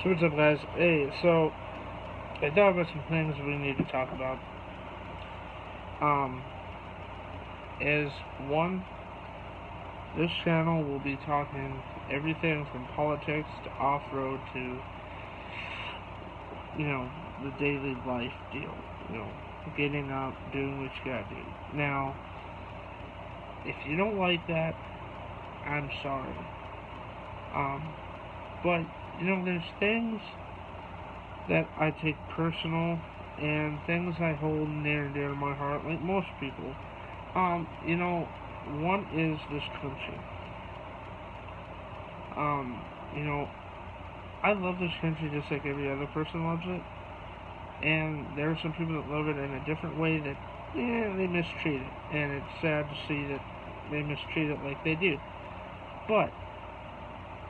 So what's up, guys? Hey, so I thought about some things we need to talk about. Is one, this channel will be talking everything from politics to off-road to, the daily life deal. Getting up, doing what you gotta do. Now, if you don't like that, I'm sorry. But there's things that I take personal and things I hold near and dear to my heart, like most people. One is this country. I love this country just like every other person loves it. And there are some people that love it in a different way that, they mistreat it. And it's sad to see that they mistreat it like they do. But,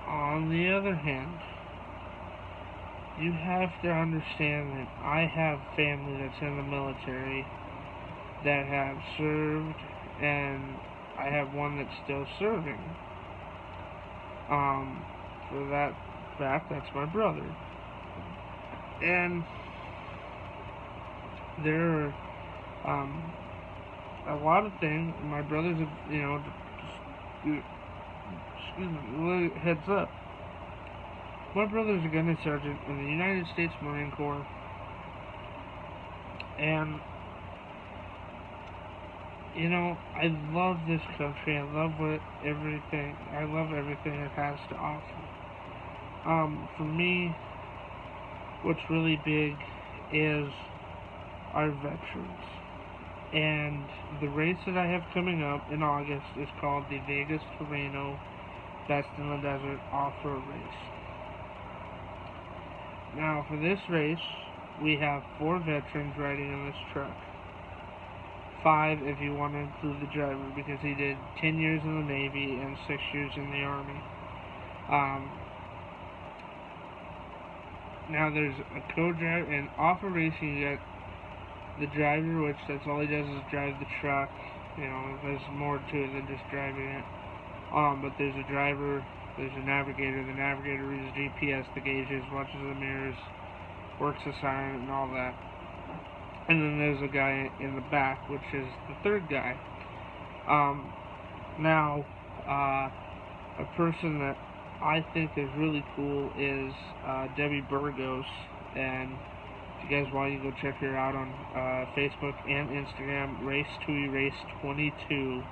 on the other hand, you have to understand that I have family that's in the military that have served, and I have one that's still serving. For that fact, that's my brother. And there are a lot of things. My brother's, heads up. My brother's a gunnery sergeant in the United States Marine Corps, and I love this country. I love everything it has to offer. For me, what's really big is our veterans. And the race that I have coming up in August is called the Vegas to Reno Best in the Desert Off-Road Race. Now, for this race, we have 4 veterans riding in this truck. 5 if you want to include the driver, because he did 10 years in the Navy and 6 years in the Army. Now there's a co-driver, and off a racing you got the driver, which that's all he does is drive the truck. There's more to it than just driving it. But there's a driver, there's a navigator. The navigator reads GPS, the gauges, watches the mirrors, works the siren, and all that. And then there's a guy in the back, which is the third guy. A person that I think is really cool is Debbie Burgos, and if you guys want, you go check her out on Facebook and Instagram. Race22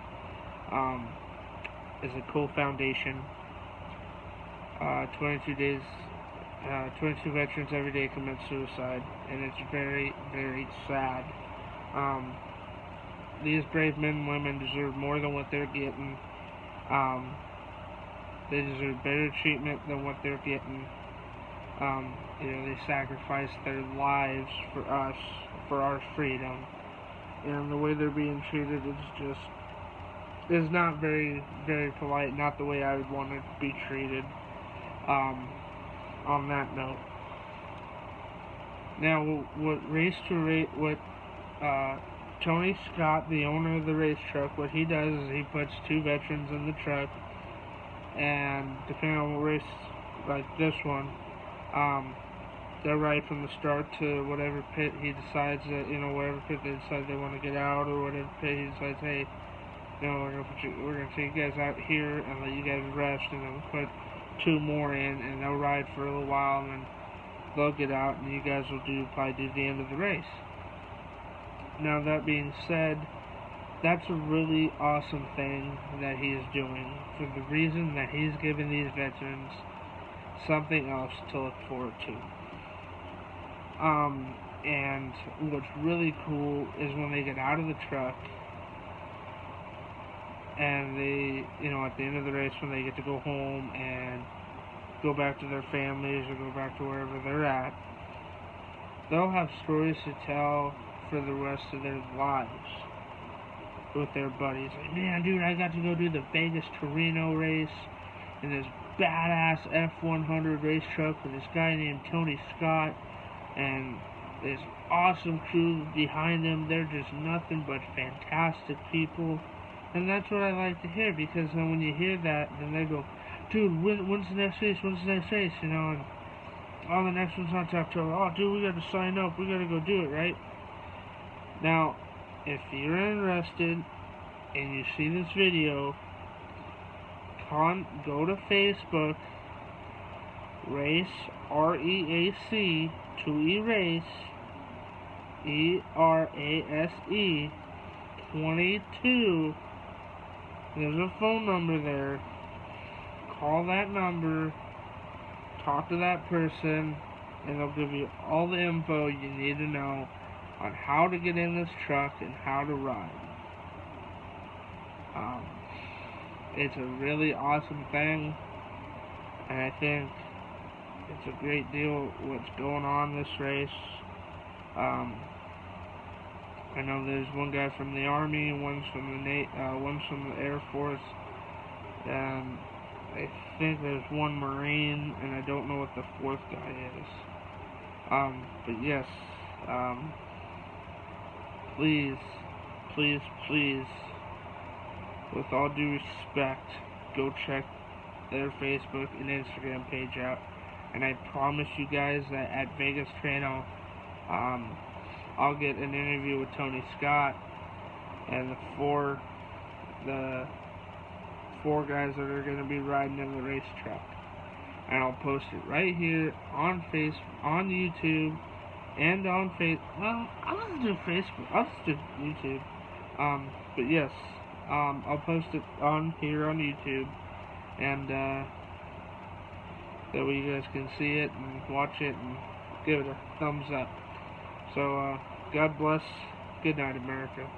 is a co-foundation. 22 days, 22 veterans every day commit suicide, and it's very, very sad. These brave men and women deserve more than what they're getting. They deserve better treatment than what they're getting. They sacrificed their lives for us, for our freedom, and the way they're being treated is not very, very polite. Not the way I would want to be treated. On that note, now what Tony Scott, the owner of the race truck, what he does is he puts 2 veterans in the truck, and depending on what race, like this one, they'll ride from the start to whatever pit he decides that, whatever pit they decide they want to get out, or whatever pit he decides, hey, we're gonna take you guys out here and let you guys rest, and then put 2 more in, and they'll ride for a little while, and then they'll get out, and you guys will probably do the end of the race. Now, that being said, that's a really awesome thing that he is doing, for the reason that he's giving these veterans something else to look forward to. And what's really cool is when they get out of the truck, and they, at the end of the race, when they get to go home and go back to their families or go back to wherever they're at, they'll have stories to tell for the rest of their lives with their buddies. Like, man, dude, I got to go do the Vegas to Reno race in this badass F100 race truck with this guy named Tony Scott and this awesome crew behind them. They're just nothing but fantastic people. And that's what I like to hear, because then when you hear that, then they go, dude, when's the next race? When's the next race? And oh, the next one's not till October. Oh, dude, we gotta sign up. We gotta go do it, right? Now, if you're interested and you see this video, go to Facebook, Race, R-E-A-C, to erase, E-R-A-S-E, 22. There's a phone number there. Call that number, talk to that person, and they'll give you all the info you need to know on how to get in this truck and how to ride. It's a really awesome thing, and I think it's a great deal what's going on this race. I know there's one guy from the Army, one's from the Air Force, and I think there's one Marine, and I don't know what the fourth guy is. But yes, please, please, please, with all due respect, go check their Facebook and Instagram page out. And I promise you guys that at Vegas Reno, I'll get an interview with Tony Scott and the four guys that are going to be riding in the race truck. And I'll post it right here on YouTube, and on well, I'll just do Facebook. I'll just do YouTube. But yes, I'll post it here on YouTube, and that way you guys can see it and watch it and give it a thumbs up. So, God bless. Good night, America.